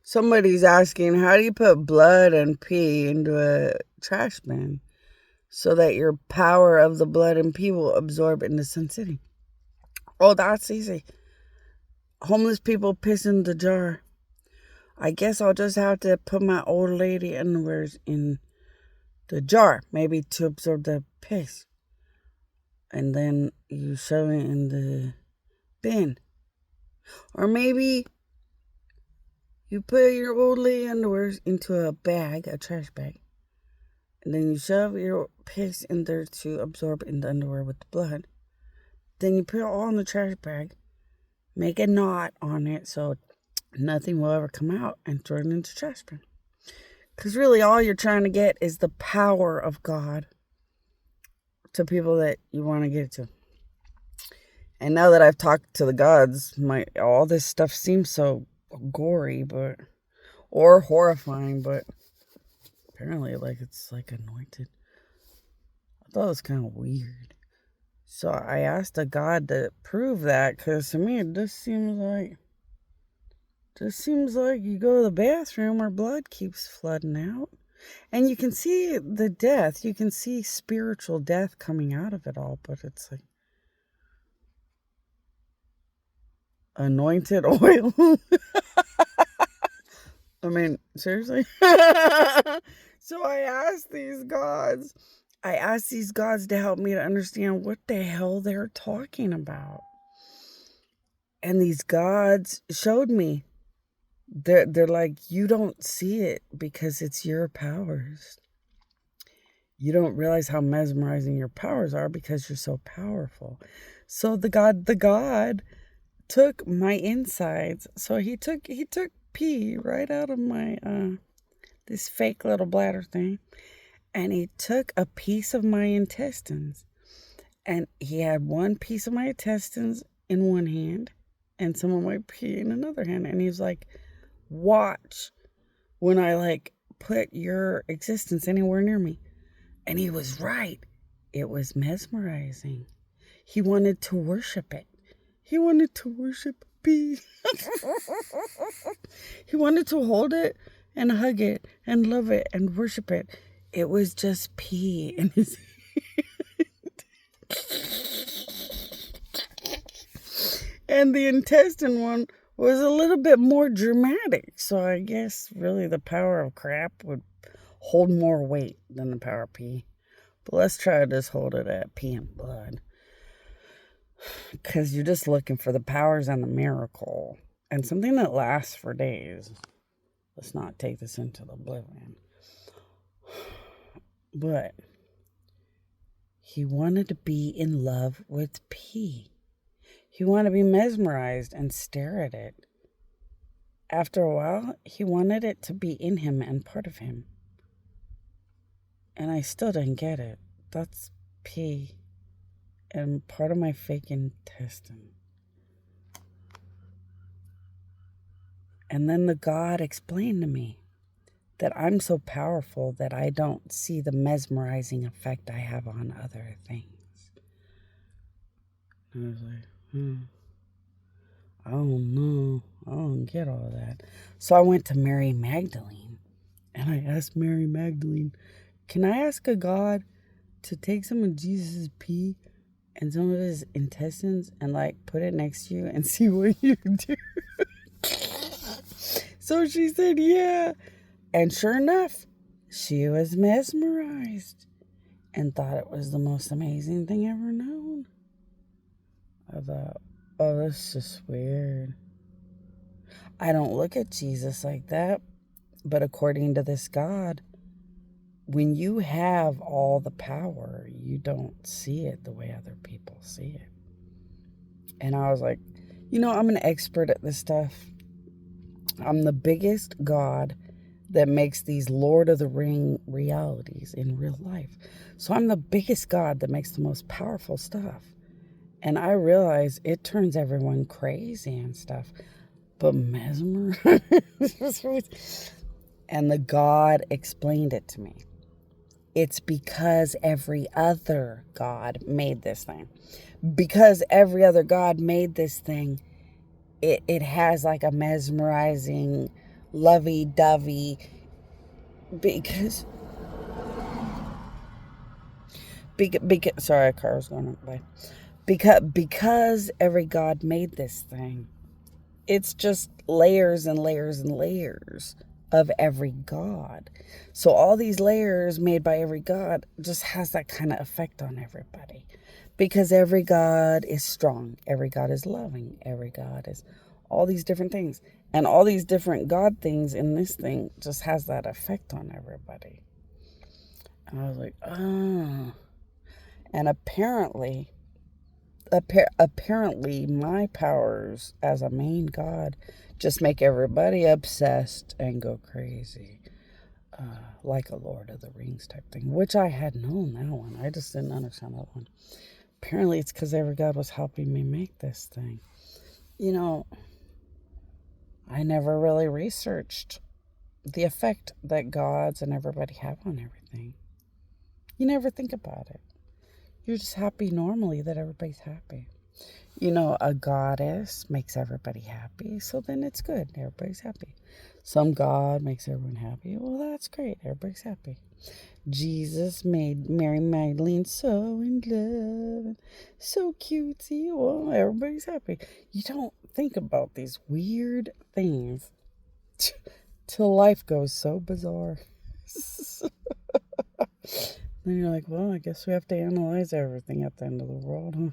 Somebody's asking, how do you put blood and pee into a trash bin so that your power of the blood and pee will absorb into Sun City? Oh, that's easy. Homeless people piss in the jar. I guess I'll just have to put my old lady underwears in the jar, maybe to absorb the piss. And then you shove it in the bin. Or maybe you put your old lady underwears into a bag, a trash bag. And then you shove your piss in there to absorb in the underwear with the blood. Then you put it all in the trash bag. Make a knot on it so nothing will ever come out, and throw it into the trash bin. Because really all you're trying to get is the power of God to people that you want to get it to. And now that I've talked to the gods, all this stuff seems so gory, or horrifying, but apparently it's anointed. I thought it was kind of weird. So I asked a god to prove that, because to me it just seems like you go to the bathroom or blood keeps flooding out. And you can see the death. You can see spiritual death coming out of it all. But it's like anointed oil. I mean, seriously? So I asked these gods to help me to understand what the hell they're talking about. And these gods showed me. They're like, you don't see it because it's your powers. You don't realize how mesmerizing your powers are because you're so powerful. So the god took my insides. So he took pee right out of my this fake little bladder thing, and he took a piece of my intestines, and he had one piece of my intestines in one hand and some of my pee in another hand, and he was like, watch when I put your existence anywhere near me. And he was right. It was mesmerizing. He wanted to worship it. He wanted to worship pee. He wanted to hold it and hug it and love it and worship it. It was just pee in his and the intestine one was a little bit more dramatic. So I guess really the power of crap would hold more weight than the power of pee. But let's try to just hold it at pee and blood. Because you're just looking for the powers and the miracle. And something that lasts for days. Let's not take this into the oblivion. But he wanted to be in love with pee. He wanted to be mesmerized and stare at it. After a while, he wanted it to be in him and part of him. And I still didn't get it. That's pee and part of my fake intestine. And then the God explained to me that I'm so powerful that I don't see the mesmerizing effect I have on other things. And I was like, I don't know. I don't get all that. So I went to Mary Magdalene, and I asked Mary Magdalene, can I ask a God to take some of Jesus' pee and some of his intestines and put it next to you and see what you do? So she said, yeah. And sure enough, she was mesmerized and thought it was the most amazing thing ever known. I thought, oh, that's just weird. I don't look at Jesus like that. But according to this God, when you have all the power, you don't see it the way other people see it. And I was like, I'm an expert at this stuff. I'm the biggest God that makes these Lord of the Ring realities in real life. So I'm the biggest God that makes the most powerful stuff. And I realize it turns everyone crazy and stuff. But mesmerized. And the God explained it to me. It's because every other God made this thing. Because every other God made this thing, it has a mesmerizing lovey-dovey, because sorry, a car was going by. Because every God made this thing, it's just layers and layers and layers of every God. So all these layers made by every God just has that kind of effect on everybody. Because every God is strong, every God is loving, every God is all these different things. And all these different God things in this thing just has that effect on everybody. And I was like, oh. And apparently my powers as a main God just make everybody obsessed and go crazy. Like a Lord of the Rings type thing, which I had known that one. I just didn't understand that one. Apparently it's because every God was helping me make this thing. I never really researched the effect that gods and everybody have on everything. You never think about it. You're just happy normally that everybody's happy. A goddess makes everybody happy, so then it's good. Everybody's happy. Some god makes everyone happy. Well, that's great. Everybody's happy. Jesus made Mary Magdalene so in love and so cutesy. Well, everybody's happy. You don't think about these weird things till life goes so bizarre. Then you're like, well, I guess we have to analyze everything at the end of the world, huh?